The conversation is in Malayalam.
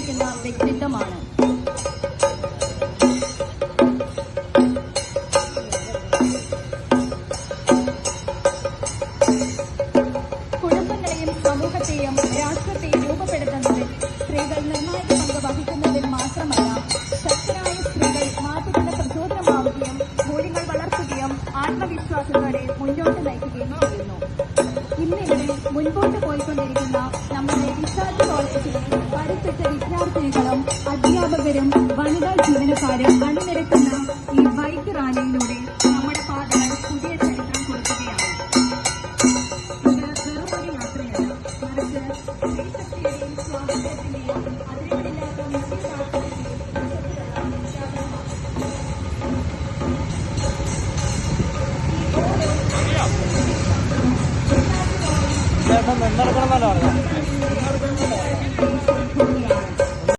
ഉയർത്തിപ്പിടിക്കുന്ന വ്യക്തിത്വമാണ്. കുടുംബങ്ങളെയും സമൂഹത്തെയും രാഷ്ട്രത്തെയും രൂപപ്പെടുത്തുന്നതിൽ സ്ത്രീകൾ നിർണായക പങ്ക് വഹിക്കുന്നതിൽ മാത്രമല്ല, ശക്തരായ സ്ത്രീകൾ മാറ്റത്തിന് പ്രചോദനമാവുകയും മൂല്യങ്ങൾ വളർത്തുകയും ആത്മവിശ്വാസത്തോടെ മുന്നോട്ട് നയിക്കുകയും ചെയ്യുന്നു. ഇന്നിവിടെ മുൻപോട്ട് പോയിക്കൊണ്ടിരിക്കുന്ന നമ്മുടെ വിശാഖ കോളേജിലെ കരുത്തുറ്റ വിദ്യാർത്ഥിനികളും അധ്യാപകരും വനിതാ ജീവനക്കാരും അണിനിരക്കുന്ന ഈ ബൈക്ക് റാലിയിലൂടെ നമ്മുടെ പാതകൾ പുതിയ ചരിത്രം കുറിക്കുകയാണ്. ഇത് വെറുമൊരു യാത്രയല്ല, മറിച്ച് സ്ത്രീശക്തിയുടെയും സ്വാതന്ത്ര്യത്തിന്റെയും അതിരുകളില്ലാത്ത നിശ്ചയദാർഢ്യത്തിന്റെയും ചേട്ടൻ എന്തെടുക്കണമെന്നല്ലോ പറഞ്ഞു.